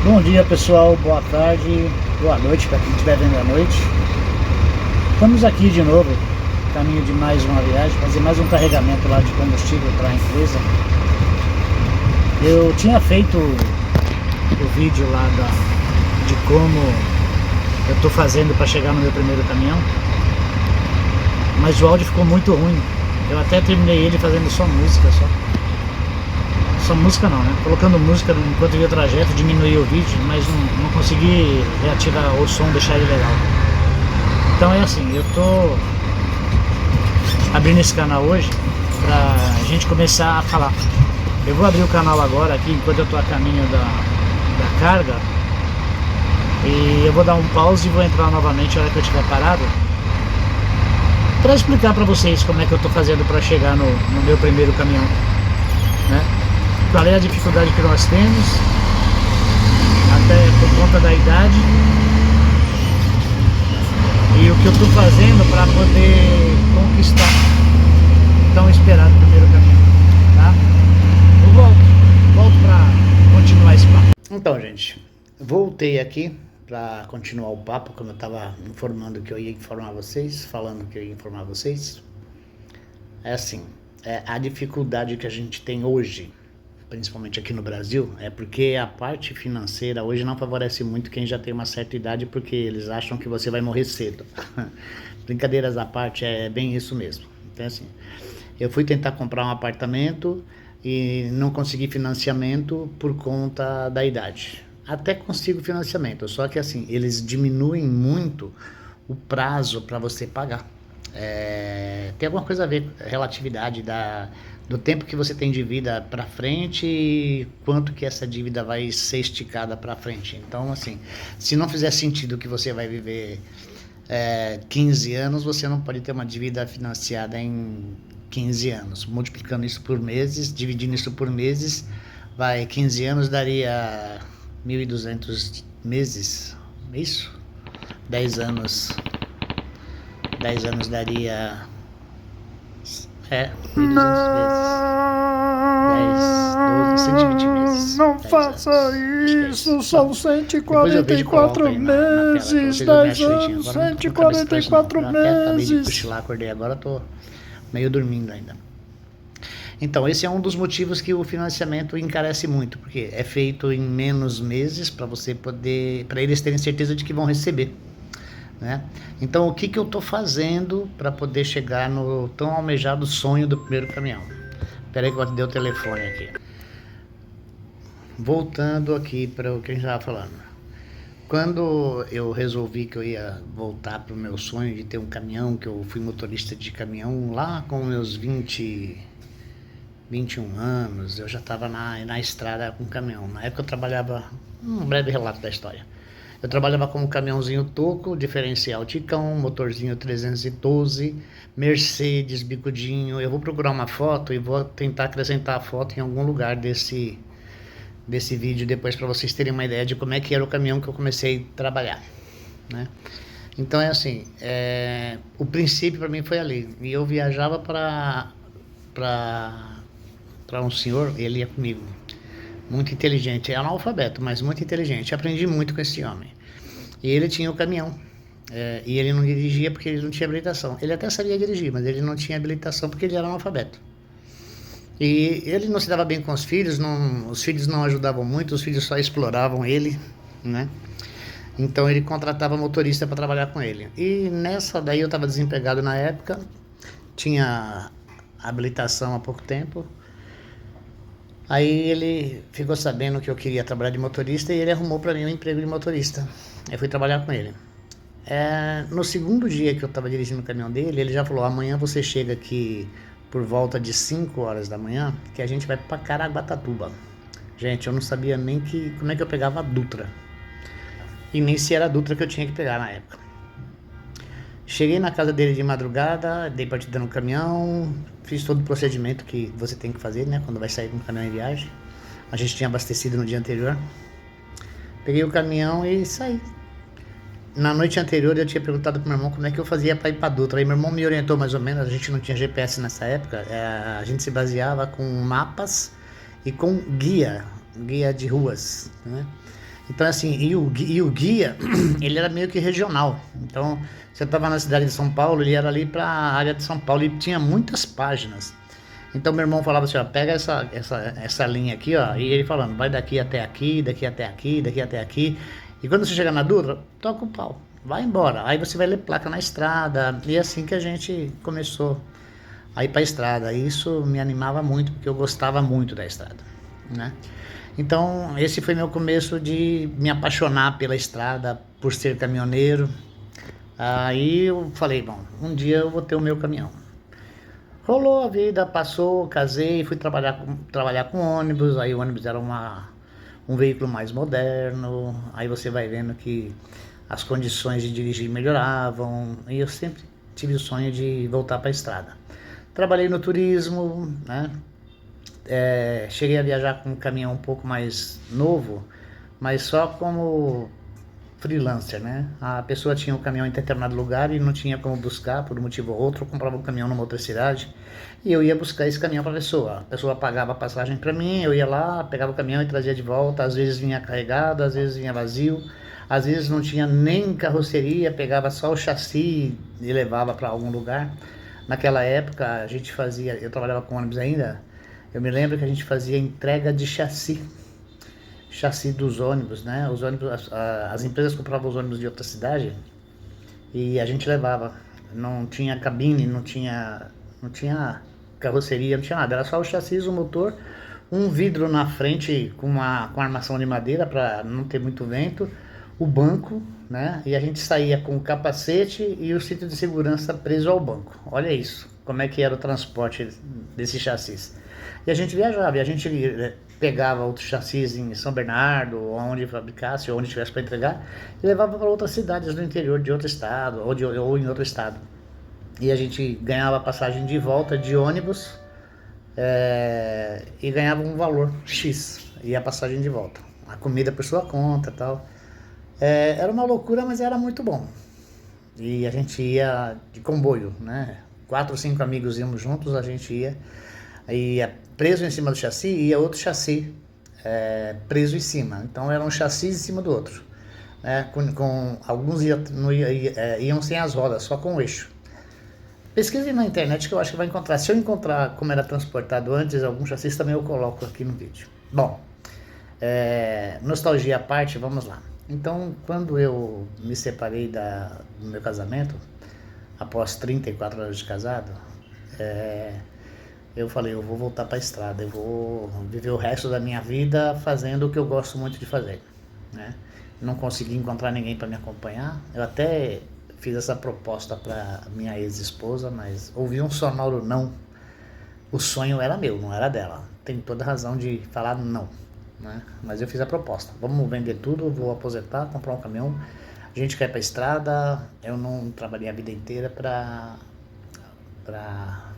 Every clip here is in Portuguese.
Bom dia pessoal, boa tarde, boa noite para quem estiver vendo à noite. Estamos aqui de novo, caminho de mais uma viagem, fazer mais um carregamento lá de combustível para a empresa. Eu tinha feito o vídeo lá de como eu estou fazendo para chegar no meu primeiro caminhão, mas o áudio ficou muito ruim. Eu até terminei ele fazendo só música, só música não, né? Colocando música enquanto ia o trajeto, diminuí o vídeo, mas não consegui reativar o som, deixar ele legal. Então é assim, eu tô abrindo esse canal hoje pra gente começar a falar. Eu vou abrir o canal agora aqui, enquanto eu tô a caminho da carga, e eu vou dar um pause e vou entrar novamente na hora que eu estiver parado, para explicar para vocês como é que eu tô fazendo para chegar no meu primeiro caminhão, né? Qual é a dificuldade que nós temos, até por conta da idade, e o que eu estou fazendo para poder conquistar o tão esperado primeiro caminhão, tá? Eu volto para continuar esse papo. Então, gente, voltei aqui para continuar o papo, como eu estava informando que eu ia informar vocês, falando que eu ia informar vocês. É assim, a dificuldade que a gente tem hoje, principalmente aqui no Brasil, é porque a parte financeira hoje não favorece muito quem já tem uma certa idade, porque eles acham que você vai morrer cedo. Brincadeiras à parte, é bem isso mesmo. Então assim, eu fui tentar comprar um apartamento e não consegui financiamento por conta da idade. Até consigo financiamento, só que assim, eles diminuem muito o prazo para você pagar. Tem alguma coisa a ver, relatividade do tempo que você tem de vida para frente e quanto que essa dívida vai ser esticada para frente. Então, assim, se não fizer sentido que você vai viver 15 anos, você não pode ter uma dívida financiada em 15 anos. Multiplicando isso por meses, dividindo isso por meses, 15 anos daria 1.200 meses, isso? 10 anos daria 1.200 meses. 10, 12, 120 meses. Não faça isso, são 144 meses, 10 anos, 144 Acabei de meses. cochilar, acordei agora, tô meio dormindo ainda. Então, esse é um dos motivos que o financiamento encarece muito, porque é feito em menos meses para eles terem certeza de que vão receber, né? Então, o que eu estou fazendo para poder chegar no tão almejado sonho do primeiro caminhão? Espera aí que eu vou te dar o telefone aqui. Voltando aqui para o que a gente estava falando. Quando eu resolvi que eu ia voltar para o meu sonho de ter um caminhão, que eu fui motorista de caminhão lá com meus 21 anos, eu já estava na estrada com caminhão. Na época eu trabalhava, um breve relato da história. Eu trabalhava com um caminhãozinho toco, diferencial Ticão, motorzinho 312, Mercedes, bicudinho. Eu vou procurar uma foto e vou tentar acrescentar a foto em algum lugar desse vídeo depois, para vocês terem uma ideia de como é que era o caminhão que eu comecei a trabalhar, né? Então é assim, o princípio para mim foi ali. E eu viajava para um senhor, ele ia comigo, muito inteligente, é analfabeto, mas muito inteligente. Aprendi muito com esse homem. E ele tinha o caminhão, e ele não dirigia porque ele não tinha habilitação. Ele até sabia dirigir, mas ele não tinha habilitação porque ele era analfabeto. E ele não se dava bem com os filhos não ajudavam muito, os filhos só exploravam ele, né? Então ele contratava motorista para trabalhar com ele. E nessa daí eu estava desempregado na época, tinha habilitação há pouco tempo. Aí ele ficou sabendo que eu queria trabalhar de motorista e ele arrumou para mim um emprego de motorista. Eu fui trabalhar com ele. No segundo dia que eu estava dirigindo o caminhão dele, ele já falou: amanhã você chega aqui por volta de 5 horas da manhã, que a gente vai para Caraguatatuba. Gente, eu não sabia nem como é que eu pegava a Dutra. E nem se era a Dutra que eu tinha que pegar na época. Cheguei na casa dele de madrugada, dei partida no caminhão, fiz todo o procedimento que você tem que fazer, né, quando vai sair com o caminhão em viagem. A gente tinha abastecido no dia anterior. Peguei o caminhão e saí. Na noite anterior eu tinha perguntado pro meu irmão como é que eu fazia para ir para Dutra. Aí meu irmão me orientou mais ou menos, a gente não tinha GPS nessa época, a gente se baseava com mapas e com guia de ruas, né? Então, assim, e o guia, ele era meio que regional. Então, você estava na cidade de São Paulo, ele era ali para a área de São Paulo e tinha muitas páginas. Então, meu irmão falava assim, ó, pega essa linha aqui, ó, e ele falando, vai daqui até aqui, daqui até aqui, daqui até aqui. E quando você chegar na Dutra, toca o pau, vai embora. Aí você vai ler placa na estrada. E é assim que a gente começou a ir para a estrada. E isso me animava muito, porque eu gostava muito da estrada, né? Então, esse foi meu começo de me apaixonar pela estrada, por ser caminhoneiro. Aí eu falei, bom, um dia eu vou ter o meu caminhão. Rolou a vida, passou, casei, fui trabalhar com ônibus. Aí o ônibus era um veículo mais moderno. Aí você vai vendo que as condições de dirigir melhoravam. E eu sempre tive o sonho de voltar para a estrada. Trabalhei no turismo, né? Cheguei a viajar com um caminhão um pouco mais novo, mas só como freelancer, né? A pessoa tinha o caminhão em determinado lugar e não tinha como buscar, por um motivo ou outro, eu comprava um caminhão numa outra cidade e eu ia buscar esse caminhão para a pessoa pagava a passagem para mim, eu ia lá, pegava o caminhão e trazia de volta, às vezes vinha carregado, às vezes vinha vazio, às vezes não tinha nem carroceria, pegava só o chassi e levava para algum lugar. Naquela época a gente fazia, eu trabalhava com ônibus ainda, eu me lembro que a gente fazia entrega de chassi dos ônibus, né? Os ônibus, as empresas compravam os ônibus de outra cidade e a gente levava. Não tinha cabine, não tinha carroceria, não tinha nada. Era só o chassi, o motor, um vidro na frente com armação de madeira para não ter muito vento, o banco, né? E a gente saía com o capacete e o cinto de segurança preso ao banco. Olha isso, como é que era o transporte desses chassis. E a gente viajava, e a gente pegava outros chassis em São Bernardo, onde fabricasse, ou onde tivesse para entregar, e levava para outras cidades do interior de outro estado, ou em outro estado. E a gente ganhava passagem de volta de ônibus e ganhava um valor X, e a passagem de volta. A comida por sua conta e tal. Era uma loucura, mas era muito bom. E a gente ia de comboio, né? 4 ou 5 amigos íamos juntos, a gente ia preso em cima do chassi e ia outro chassi preso em cima. Então eram um chassi em cima do outro, né? Alguns iam sem as rodas, só com o eixo. Pesquise na internet que eu acho que vai encontrar. Se eu encontrar como era transportado antes, algum chassi também eu coloco aqui no vídeo. Bom, nostalgia à parte, vamos lá. Então, quando eu me separei do meu casamento, após 34 anos de casado, eu falei, eu vou voltar para a estrada, eu vou viver o resto da minha vida fazendo o que eu gosto muito de fazer, né? Não consegui encontrar ninguém para me acompanhar. Eu até fiz essa proposta para minha ex-esposa, mas ouvi um sonoro não. O sonho era meu, não era dela. Tem toda razão de falar não, né? Mas eu fiz a proposta. Vamos vender tudo, eu vou aposentar, comprar um caminhão, a gente quer ir para a estrada. Eu não trabalhei a vida inteira para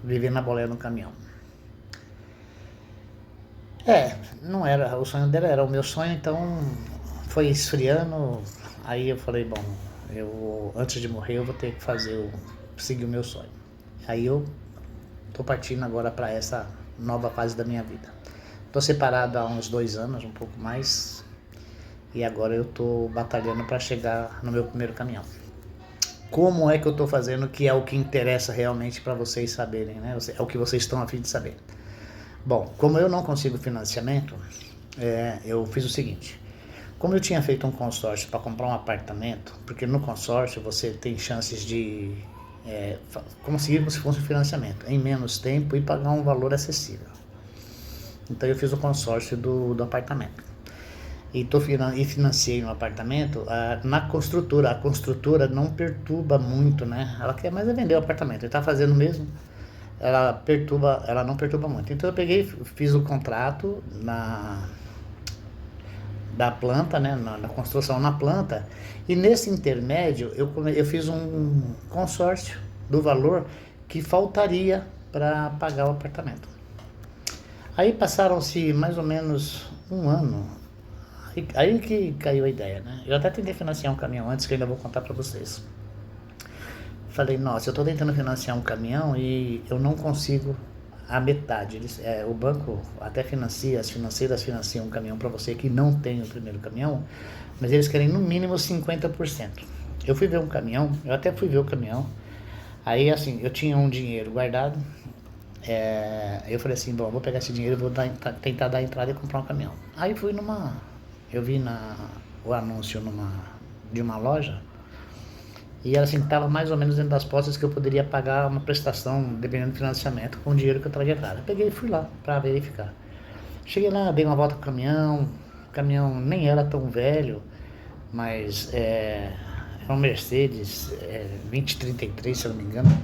viver na boleia no caminhão. Não era, o sonho dela era o meu sonho, então foi esfriando. Aí eu falei, bom, antes de morrer eu vou ter que seguir o meu sonho. Aí eu tô partindo agora para essa nova fase da minha vida. Tô separado há uns 2 anos, um pouco mais, e agora eu tô batalhando para chegar no meu primeiro caminhão. Como é que eu tô fazendo, que é o que interessa realmente para vocês saberem, né? É o que vocês estão a fim de saber. Bom, como eu não consigo financiamento, eu fiz o seguinte. Como eu tinha feito um consórcio para comprar um apartamento, porque no consórcio você tem chances de conseguir como se fosse um financiamento em menos tempo e pagar um valor acessível. Então eu fiz o consórcio do apartamento. E financiei um apartamento na construtora. A construtora não perturba muito, né? Ela quer mais vender o apartamento. Ele está fazendo mesmo. Ela não perturba muito. Então eu peguei, fiz o contrato da planta, né? Na construção na planta. E nesse intermédio eu fiz um consórcio do valor que faltaria para pagar o apartamento. Aí passaram-se mais ou menos um ano. Aí que caiu a ideia, né? Eu até tentei financiar um caminhão antes, que eu ainda vou contar para vocês. Falei, nossa, eu tô tentando financiar um caminhão e eu não consigo a metade. O banco até financia, as financeiras financiam um caminhão para você que não tem o primeiro caminhão, mas eles querem no mínimo 50%. Eu fui ver um caminhão, eu até fui ver o caminhão, aí assim, eu tinha um dinheiro guardado, eu falei assim, bom, vou pegar esse dinheiro e vou tentar dar entrada e comprar um caminhão. Aí eu vi o anúncio de uma loja, e ela assim, estava mais ou menos dentro das postas que eu poderia pagar uma prestação, dependendo do financiamento, com o dinheiro que eu traria entrada. Peguei e fui lá para verificar. Cheguei lá, dei uma volta com o caminhão nem era tão velho, mas é um Mercedes 2033, se eu não me engano.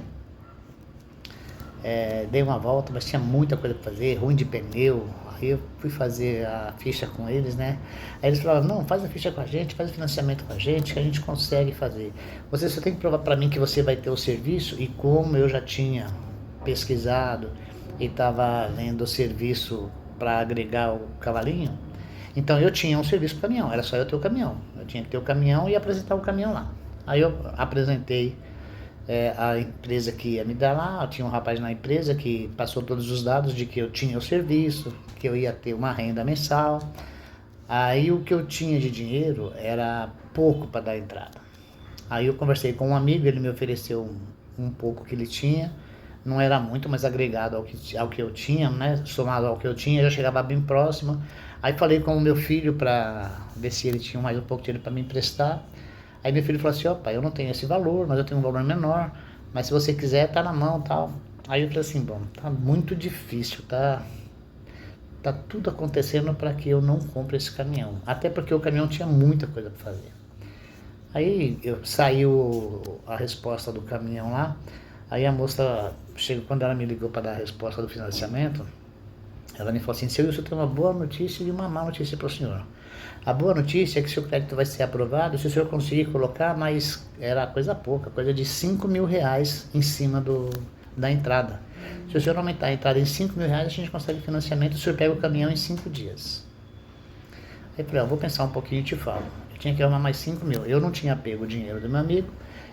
Dei uma volta, mas tinha muita coisa para fazer, ruim de pneu. Aí eu fui fazer a ficha com eles, né? Aí eles falaram, não, faz a ficha com a gente, faz o financiamento com a gente, que a gente consegue fazer. Você só tem que provar para mim que você vai ter o serviço, e como eu já tinha pesquisado e estava vendo o serviço para agregar o cavalinho, então eu tinha um serviço para caminhão, era só eu ter o caminhão. Eu tinha que ter o caminhão e apresentar o caminhão lá. Aí eu apresentei a empresa que ia me dar lá, tinha um rapaz na empresa que passou todos os dados de que eu tinha o serviço, que eu ia ter uma renda mensal. Aí o que eu tinha de dinheiro era pouco para dar entrada. Aí eu conversei com um amigo, ele me ofereceu um pouco que ele tinha, não era muito, mas agregado ao que eu tinha, né? Somado ao que eu tinha, já chegava bem próximo. Aí falei com o meu filho para ver se ele tinha mais um pouco de dinheiro para me emprestar. Aí meu filho falou assim, ó pai, eu não tenho esse valor, mas eu tenho um valor menor, mas se você quiser, tá na mão, tal. Aí eu falei assim, bom, tá muito difícil, tá tudo acontecendo para que eu não compre esse caminhão. Até porque o caminhão tinha muita coisa para fazer. Aí saiu a resposta do caminhão lá, aí a moça, quando ela me ligou para dar a resposta do financiamento, ela me falou assim, seu Wilson, eu tenho uma boa notícia e uma má notícia para o senhor. A boa notícia é que seu crédito vai ser aprovado se o senhor conseguir colocar, mas era coisa pouca, coisa de R$5.000 em cima da entrada. Se o senhor aumentar a entrada em R$5.000, a gente consegue financiamento, o senhor pega o caminhão em 5 dias. Aí eu falei, vou pensar um pouquinho e te falo. Eu tinha que arrumar mais 5 mil. Eu não tinha pego o dinheiro do meu amigo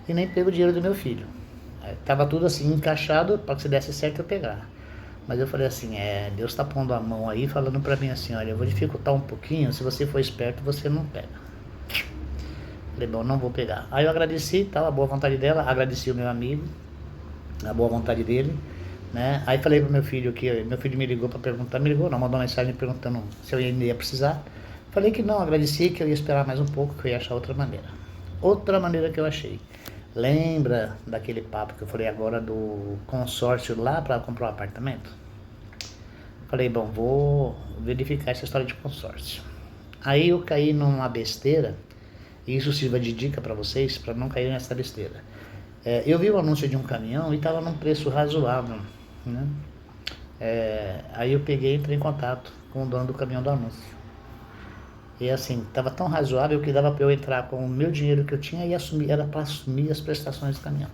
e nem pego o dinheiro do meu filho. Tava tudo assim encaixado para que se desse certo eu pegar. Mas eu falei assim, Deus tá pondo a mão aí, falando pra mim assim, olha, eu vou dificultar um pouquinho, se você for esperto, você não pega. Falei, bom, não vou pegar. Aí eu agradeci, a boa vontade dela, agradeci o meu amigo, a boa vontade dele, né? Aí falei pro meu filho que, meu filho me ligou pra perguntar, mandou uma mensagem perguntando se eu ia precisar. Falei que não, agradeci, que eu ia esperar mais um pouco, que eu ia achar outra maneira. Outra maneira que eu achei. Lembra daquele papo que eu falei agora do consórcio lá para comprar um apartamento? Falei, bom, vou verificar essa história de consórcio. Aí eu caí numa besteira, e isso sirva de dica para vocês, para não cair nessa besteira. Eu vi o anúncio de um caminhão e estava num preço razoável, né? Aí eu entrei em contato com o dono do caminhão do anúncio. E assim, estava tão razoável que dava para eu entrar com o meu dinheiro que eu tinha e assumir, era para assumir as prestações do caminhão.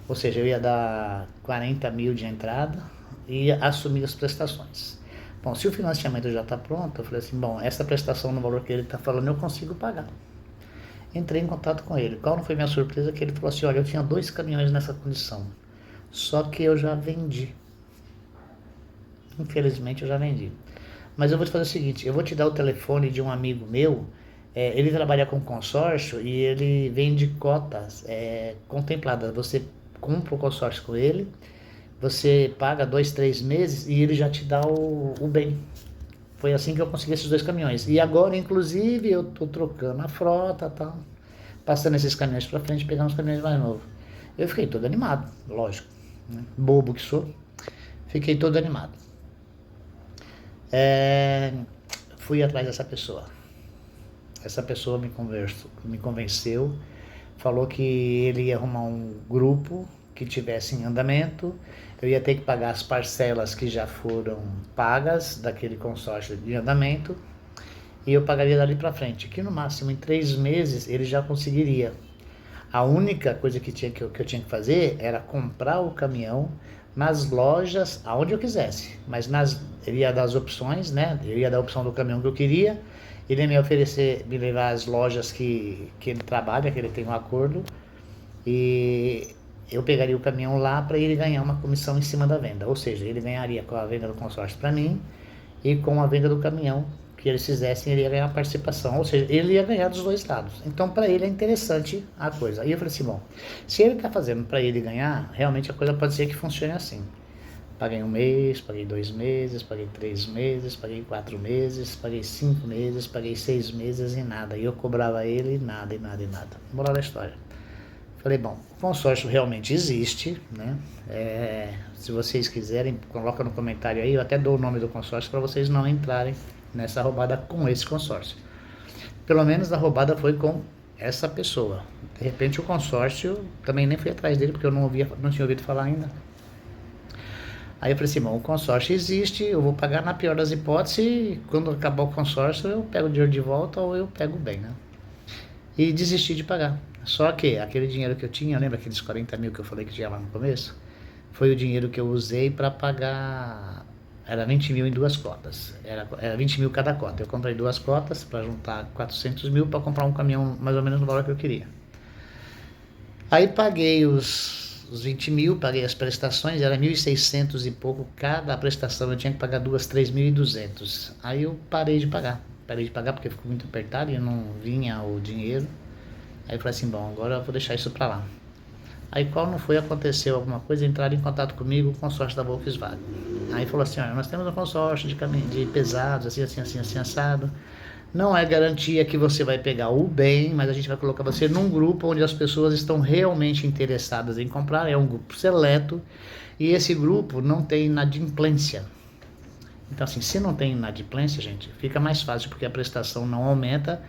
Ou seja, eu ia dar 40 mil de entrada e ia assumir as prestações. Bom, se o financiamento já está pronto, eu falei assim, bom, essa prestação no valor que ele está falando eu consigo pagar. Entrei em contato com ele. Qual não foi minha surpresa? Que ele falou assim, olha, eu tinha 2 caminhões nessa condição, só que eu já vendi. Infelizmente eu já vendi. Mas eu vou te fazer o seguinte, eu vou te dar o telefone de um amigo meu, ele trabalha com consórcio e ele vende cotas contempladas. Você compra o consórcio com ele, você paga 2, 3 meses e ele já te dá o bem. Foi assim que eu consegui esses 2 caminhões. E agora, inclusive, eu tô trocando a frota, passando esses caminhões para frente, pegando os caminhões mais novos. Eu fiquei todo animado, lógico, né? Bobo que sou, fiquei todo animado. Fui atrás dessa pessoa. Essa pessoa me convenceu, falou que ele ia arrumar um grupo que tivesse em andamento, eu ia ter que pagar as parcelas que já foram pagas daquele consórcio de andamento e eu pagaria dali para frente, que no máximo em 3 meses ele já conseguiria. A única coisa que eu tinha que fazer era comprar o caminhão nas lojas, aonde eu quisesse, mas ele ia dar as opções, né? Eu ia dar a opção do caminhão que eu queria, ele ia me levar às lojas que ele trabalha, que ele tem um acordo, e eu pegaria o caminhão lá para ele ganhar uma comissão em cima da venda. Ou seja, ele ganharia com a venda do consórcio para mim e com a venda do caminhão que eles fizessem, ele ia ganhar participação. Ou seja, ele ia ganhar dos dois lados. Então, para ele é interessante a coisa. Aí eu falei assim, bom, se ele está fazendo para ele ganhar, realmente a coisa pode ser que funcione assim. Paguei 1 mês, paguei 2 meses, paguei 3 meses, paguei 4 meses, paguei 5 meses, paguei 6 meses e nada. E eu cobrava ele nada, e nada, e nada. Moral da história. Falei, bom, o consórcio realmente existe, né? Se vocês quiserem, coloca no comentário aí, eu até dou o nome do consórcio para vocês não entrarem nessa roubada com esse consórcio. Pelo menos a roubada foi com essa pessoa. De repente o consórcio, também nem fui atrás dele porque eu não tinha ouvido falar ainda. Aí eu falei assim, bom, o consórcio existe, eu vou pagar na pior das hipóteses, e quando acabar o consórcio eu pego o dinheiro de volta ou eu pego bem, né? E desisti de pagar. Só que aquele dinheiro que eu tinha, lembra aqueles 40 mil que eu falei que tinha lá no começo? Foi o dinheiro que eu usei para pagar, era 20 mil em 2 cotas, era 20 mil cada cota. Eu comprei 2 cotas para juntar 400 mil para comprar um caminhão mais ou menos no valor que eu queria. Aí paguei os 20 mil, paguei as prestações, era 1.600 e pouco cada prestação, eu tinha que pagar 3.200. Aí eu parei de pagar porque ficou muito apertado e não vinha o dinheiro. Aí eu falei assim, bom, agora eu vou deixar isso para lá. Aí qual não foi, aconteceu alguma coisa, entraram em contato comigo, o consórcio da Volkswagen. Aí falou assim, olha, nós temos um consórcio de pesados, assim, assado. Não é garantia que você vai pegar o bem, mas a gente vai colocar você num grupo onde as pessoas estão realmente interessadas em comprar, é um grupo seleto, e esse grupo não tem inadimplência. Então assim, se não tem inadimplência, gente, fica mais fácil, porque a prestação não aumenta,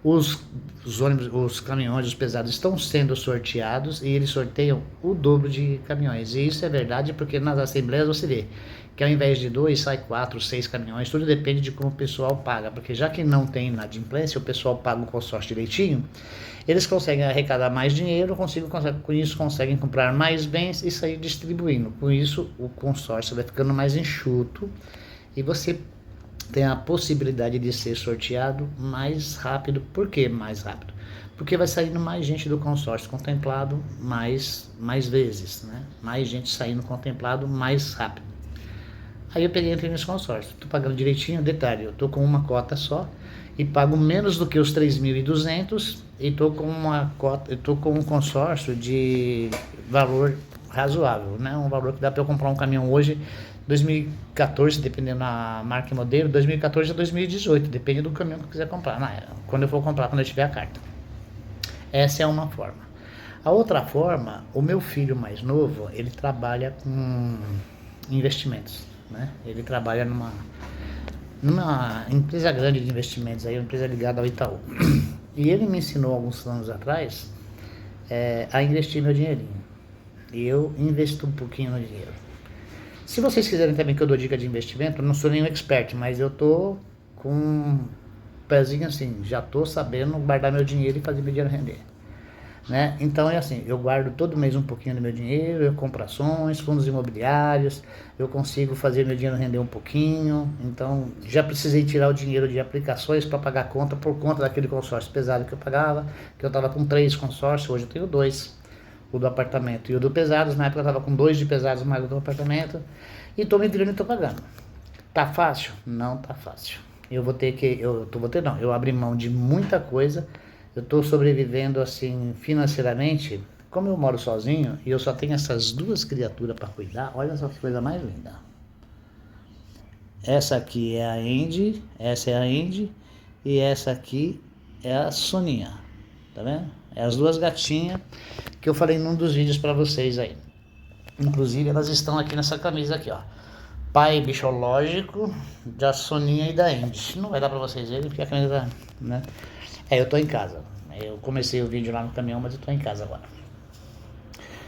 os ônibus, os caminhões, os pesados estão sendo sorteados e eles sorteiam o dobro de caminhões. E isso é verdade porque nas assembleias você vê que ao invés de 2, sai 4, 6 caminhões, tudo depende de como o pessoal paga, porque já que não tem inadimplência, o pessoal paga o consórcio direitinho, eles conseguem arrecadar mais dinheiro, com isso conseguem comprar mais bens e sair distribuindo. Com isso, o consórcio vai ficando mais enxuto e você tem a possibilidade de ser sorteado mais rápido. Por que mais rápido? Porque vai saindo mais gente do consórcio contemplado mais vezes, né? Mais gente saindo contemplado mais rápido. Aí eu entrei nesse consórcio, tô pagando direitinho, detalhe, eu tô com uma cota só e pago menos do que os 3.200 e tô com um consórcio de valor razoável, né? Um valor que dá para eu comprar um caminhão hoje, 2014, dependendo da marca e modelo, 2014 a 2018, depende do caminhão que eu quiser comprar, quando eu for comprar, quando eu tiver a carta. Essa é uma forma. A outra forma, o meu filho mais novo, ele trabalha com investimentos, né? Ele trabalha numa empresa grande de investimentos, aí, uma empresa ligada ao Itaú. E ele me ensinou alguns anos atrás a investir meu dinheirinho. E eu investo um pouquinho no dinheiro. Se vocês quiserem também que eu dou dica de investimento, eu não sou nenhum expert, mas eu tô com um pezinho assim, já tô sabendo guardar meu dinheiro e fazer meu dinheiro render, né? Então é assim, eu guardo todo mês um pouquinho do meu dinheiro, eu compro ações, fundos imobiliários, eu consigo fazer meu dinheiro render um pouquinho. Então já precisei tirar o dinheiro de aplicações para pagar a conta por conta daquele consórcio pesado que eu pagava, que eu tava com 3 consórcios, hoje eu tenho 2. O do apartamento e o do pesados, na época eu estava com 2 de pesados mais o do apartamento, e estou me virando e estou pagando. Tá fácil? Não tá fácil. Eu abri mão de muita coisa, eu estou sobrevivendo assim financeiramente, como eu moro sozinho e eu só tenho essas 2 criaturas para cuidar, olha só que coisa mais linda. Essa aqui é a Andy, essa é a Andy, e essa aqui é a Soninha, tá vendo? É as 2 gatinhas que eu falei num dos vídeos para vocês aí. Inclusive elas estão aqui nessa camisa aqui, ó. Pai bichológico da Soninha e da Andy. Não vai dar para vocês verem porque a camisa, né? Eu tô em casa. Eu comecei o vídeo lá no caminhão, mas eu tô em casa agora.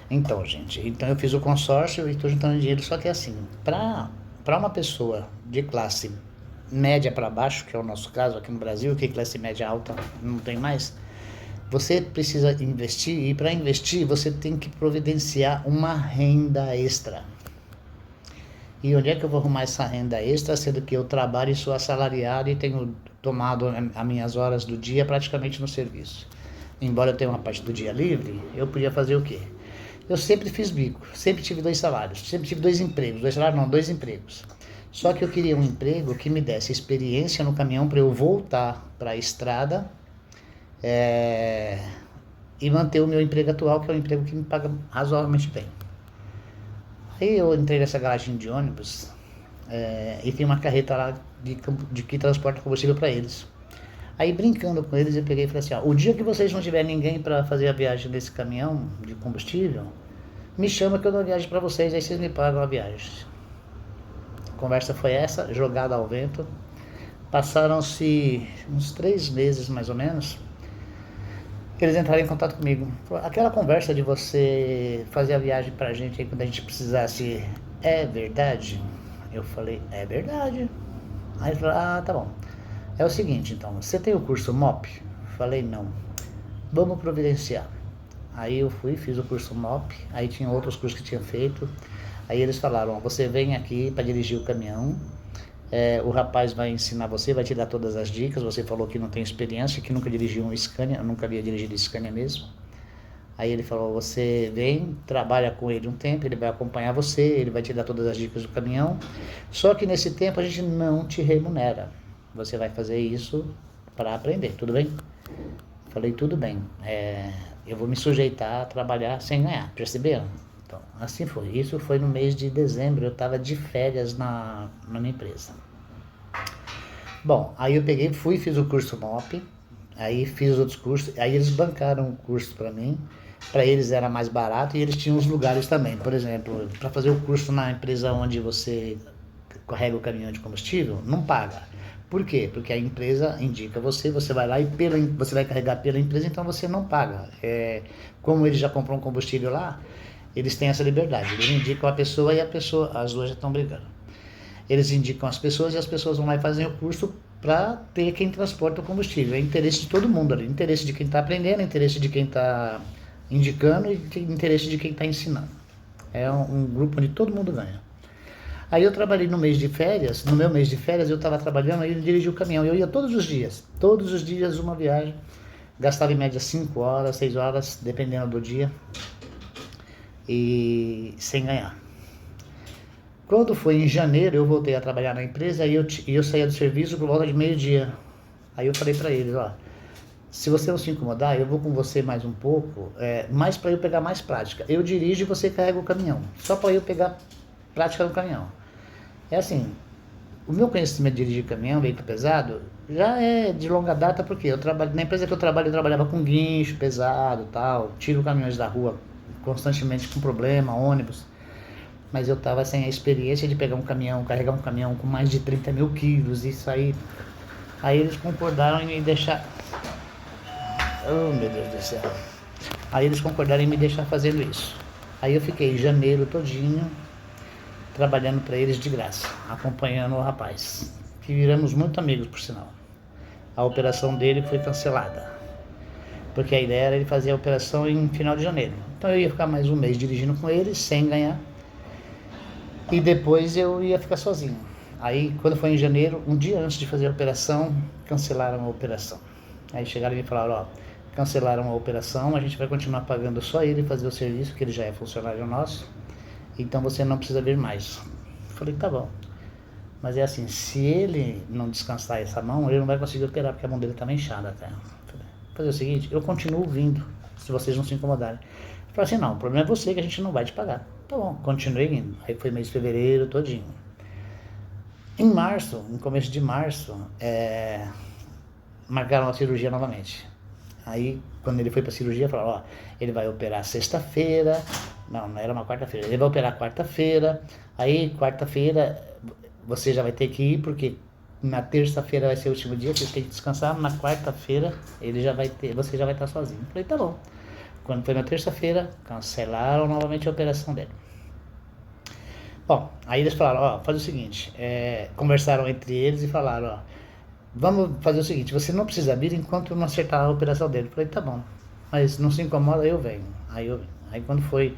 Então, gente, eu fiz o consórcio e tô juntando dinheiro, só que assim, para uma pessoa de classe média para baixo, que é o nosso caso aqui no Brasil, que classe média alta não tem mais, você precisa investir, e para investir você tem que providenciar uma renda extra. E onde é que eu vou arrumar essa renda extra, sendo que eu trabalho e sou assalariado e tenho tomado as minhas horas do dia praticamente no serviço? Embora eu tenha uma parte do dia livre, eu podia fazer o quê? Eu sempre fiz bico, sempre tive 2 salários, sempre tive 2 empregos, 2 salários não, 2 empregos. Só que eu queria um emprego que me desse experiência no caminhão para eu voltar para a estrada e manter o meu emprego atual, que é um emprego que me paga razoavelmente bem. Aí eu entrei nessa garagem de ônibus e tem uma carreta lá de que transporta combustível para eles. Aí brincando com eles eu peguei e falei assim, ó, o dia que vocês não tiverem ninguém para fazer a viagem desse caminhão de combustível, me chama que eu dou a viagem para vocês, aí vocês me pagam a viagem. A conversa foi essa, jogada ao vento. Passaram-se uns 3 meses mais ou menos, eles entraram em contato comigo. Aquela conversa de você fazer a viagem pra gente aí quando a gente precisasse, é verdade? Eu falei, é verdade. Aí ele falou, ah, tá bom. É o seguinte então, você tem o curso MOP? Falei, não. Vamos providenciar. Aí eu fui, fiz o curso MOP, aí tinha outros cursos que tinha feito. Aí eles falaram, ó, você vem aqui para dirigir o caminhão, o rapaz vai ensinar você, vai te dar todas as dicas, você falou que não tem experiência, que nunca dirigiu um Scania, eu nunca havia dirigido Scania mesmo. Aí ele falou, você vem, trabalha com ele um tempo, ele vai acompanhar você, ele vai te dar todas as dicas do caminhão, só que nesse tempo a gente não te remunera, você vai fazer isso para aprender, tudo bem? Falei, tudo bem, eu vou me sujeitar a trabalhar sem ganhar, perceberam? Então, assim foi. Isso foi no mês de dezembro, eu estava de férias na minha empresa. Bom, aí eu peguei, fui, fiz o curso MOP, aí fiz outros cursos, aí eles bancaram o curso para mim, para eles era mais barato e eles tinham os lugares também. Por exemplo, para fazer o curso na empresa onde você carrega o caminhão de combustível, não paga. Por quê? Porque a empresa indica você vai lá e você vai carregar pela empresa, então você não paga. Como eles já compram combustível lá, eles têm essa liberdade, eles indicam a pessoa e as duas já estão brigando. Eles indicam as pessoas e as pessoas vão lá e fazem o curso para ter quem transporta o combustível. É interesse de todo mundo ali, interesse de quem está aprendendo, interesse de quem está indicando e interesse de quem está ensinando. É um grupo onde todo mundo ganha. Aí eu trabalhei no mês de férias, no meu mês de férias eu estava trabalhando, aí eu dirigi o caminhão, eu ia todos os dias uma viagem, gastava em média 5 horas, 6 horas, dependendo do dia, e sem ganhar. Quando foi em janeiro, eu voltei a trabalhar na empresa e eu saía do serviço por volta de 12:00. Aí eu falei para eles, ó, se você não se incomodar, eu vou com você mais um pouco, mais para eu pegar mais prática. Eu dirijo e você carrega o caminhão, só para eu pegar prática no caminhão. É assim, o meu conhecimento de dirigir caminhão, veículo pesado, já é de longa data, porque na empresa que eu trabalhava com guincho pesado, tal, tiro caminhões da rua constantemente com problema, ônibus, mas eu estava sem a experiência de pegar um caminhão, carregar um caminhão com mais de 30 mil quilos, isso aí eles concordaram em me deixar, oh meu Deus do céu, aí eles concordaram em me deixar fazendo isso. Aí eu fiquei janeiro todinho trabalhando para eles de graça, acompanhando o rapaz, que viramos muito amigos por sinal. A operação dele foi cancelada, porque a ideia era ele fazer a operação em final de janeiro. Então eu ia ficar mais um mês dirigindo com ele, sem ganhar, e depois eu ia ficar sozinho. Aí quando foi em janeiro, um dia antes de fazer a operação, cancelaram a operação. Aí chegaram e me falaram, ó, cancelaram a operação, a gente vai continuar pagando só ele fazer o serviço, que ele já é funcionário nosso, então você não precisa vir mais. Falei, tá bom. Mas é assim, se ele não descansar essa mão, ele não vai conseguir operar, porque a mão dele tá meio inchada até. Falei, fazer o seguinte, eu continuo vindo, se vocês não se incomodarem. Falei assim, não, o problema é você, que a gente não vai te pagar. Tá bom, continuei indo. Aí foi mês de fevereiro, todinho. Em março, no começo de março, marcaram a cirurgia novamente. Aí, quando ele foi pra cirurgia, falaram, ó, ele vai operar sexta-feira, não era uma quarta-feira, ele vai operar quarta-feira, aí quarta-feira você já vai ter que ir, porque na terça-feira vai ser o último dia, você tem que descansar, na quarta-feira você já vai estar sozinho. Falei, tá bom. Quando foi na terça-feira, cancelaram novamente a operação dele. Bom, aí eles falaram, ó, faz o seguinte, conversaram entre eles e falaram, ó, vamos fazer o seguinte, você não precisa vir enquanto eu não acertar a operação dele. Falei, tá bom, mas não se incomoda, eu venho. Aí quando foi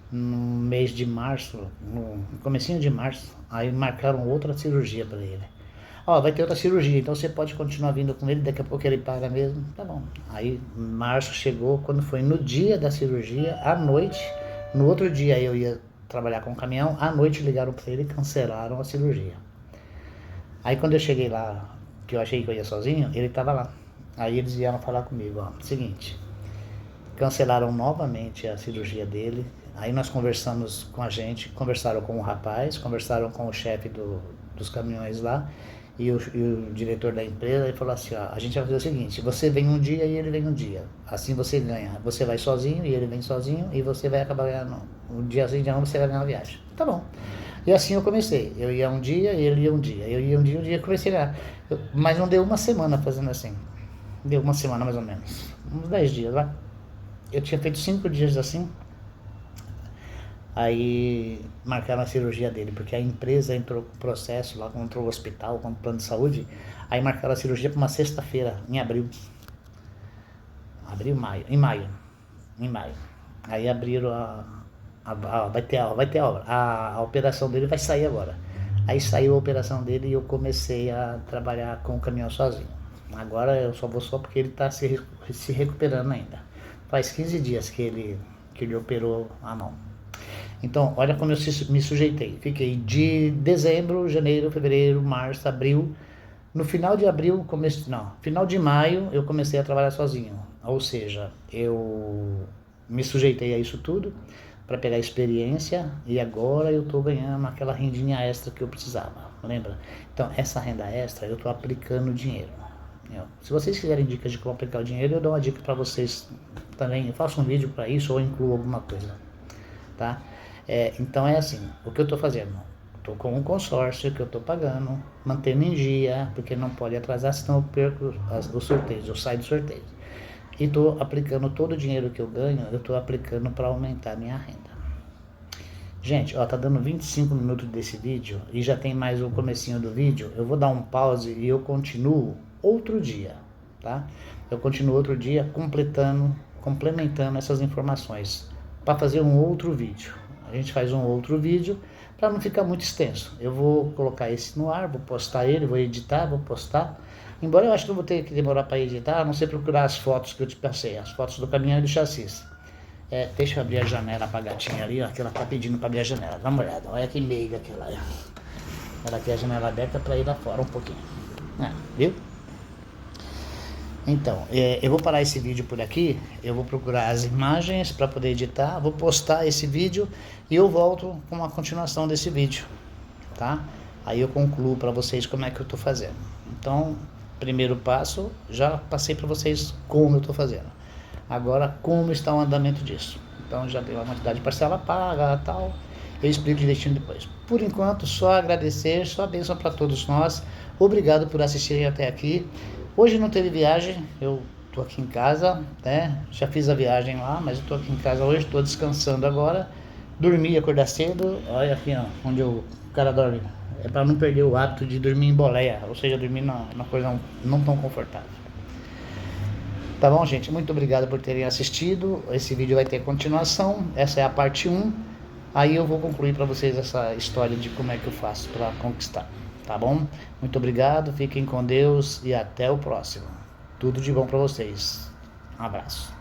no mês de março, no comecinho de março, aí marcaram outra cirurgia para ele. Ó, vai ter outra cirurgia, então você pode continuar vindo com ele, daqui a pouco ele paga mesmo. Tá bom. Aí março chegou, quando foi no dia da cirurgia, à noite, No outro dia eu ia trabalhar com o caminhão, à noite ligaram para ele e cancelaram a cirurgia. Aí quando eu cheguei lá, que eu achei que eu ia sozinho, ele estava lá. Aí eles vieram falar comigo, ó, seguinte, cancelaram novamente a cirurgia dele. Aí nós conversamos com a gente, conversaram com o rapaz, conversaram com o chefe dos caminhões lá e o diretor da empresa, e falou assim, ó, a gente vai fazer o seguinte, você vem um dia e ele vem um dia, assim você ganha, você vai sozinho e ele vem sozinho e você vai acabar ganhando, um dia assim, você vai ganhar uma viagem. Tá bom. E assim eu comecei, eu ia um dia e ele ia um dia, eu ia um dia, comecei a ganhar, mas não deu uma semana fazendo assim, deu uma semana mais ou menos, uns 10 dias, vai. Eu tinha feito 5 dias assim. Aí marcaram a cirurgia dele, porque a empresa entrou com o processo lá, entrou o hospital com o plano de saúde. Aí marcaram a cirurgia para uma sexta-feira, em abril. Em maio. Aí abriram vai ter obra. A operação dele vai sair agora. Aí saiu a operação dele e eu comecei a trabalhar com o caminhão sozinho. Agora eu só vou porque ele está se recuperando ainda. Faz 15 dias que ele operou a mão. Então, olha como eu me sujeitei. Fiquei de dezembro, janeiro, fevereiro, março, abril. No final de abril, final de maio, eu comecei a trabalhar sozinho. Ou seja, eu me sujeitei a isso tudo para pegar experiência e agora eu estou ganhando aquela rendinha extra que eu precisava. Lembra? Então, essa renda extra eu estou aplicando dinheiro. Se vocês quiserem dicas de como aplicar o dinheiro, eu dou uma dica para vocês também. Eu faço um vídeo para isso ou incluo alguma coisa. Tá? Então é assim, o que eu estou fazendo? Estou com um consórcio que eu estou pagando, mantendo em dia, porque não pode atrasar, senão eu perco os sorteios, eu saio do sorteio. E estou aplicando todo o dinheiro que eu ganho, eu estou aplicando para aumentar a minha renda. Gente, ó, tá dando 25 minutos desse vídeo e já tem mais o comecinho do vídeo. Eu vou dar um pause e eu continuo outro dia, tá? Eu continuo outro dia complementando essas informações para fazer um outro vídeo. A gente faz um outro vídeo para não ficar muito extenso. Eu vou colocar esse no ar, vou postar ele, vou editar, vou postar. Embora eu acho que eu vou ter que demorar para editar, a não ser procurar as fotos que eu te passei, as fotos do caminhão e do chassi. Deixa eu abrir a janela pra gatinha ali, ó, que ela tá pedindo para abrir a janela. Dá uma olhada, olha que meiga que ela é. Ela quer a janela aberta para ir lá fora um pouquinho. Viu? Então, eu vou parar esse vídeo por aqui, eu vou procurar as imagens para poder editar, vou postar esse vídeo e eu volto com a continuação desse vídeo, tá? Aí eu concluo para vocês como é que eu tô fazendo. Então, primeiro passo, já passei para vocês como eu tô fazendo. Agora, como está o andamento disso. Então, já tem uma quantidade de parcela paga e tal, eu explico direitinho depois. Por enquanto, só agradecer, só bênção para todos nós. Obrigado por assistirem até aqui. Hoje não teve viagem, eu tô aqui em casa, né? Já fiz a viagem lá, mas eu tô aqui em casa hoje, tô descansando agora. Dormi e acordar cedo, olha aqui, ó, onde o cara dorme. É para não perder o hábito de dormir em boleia, ou seja, dormir numa coisa não tão confortável. Tá bom, gente? Muito obrigado por terem assistido. Esse vídeo vai ter continuação, essa é a parte 1. Aí eu vou concluir para vocês essa história de como é que eu faço para conquistar. Tá bom? Muito obrigado, fiquem com Deus e até o próximo. Tudo de bom para vocês. Um abraço.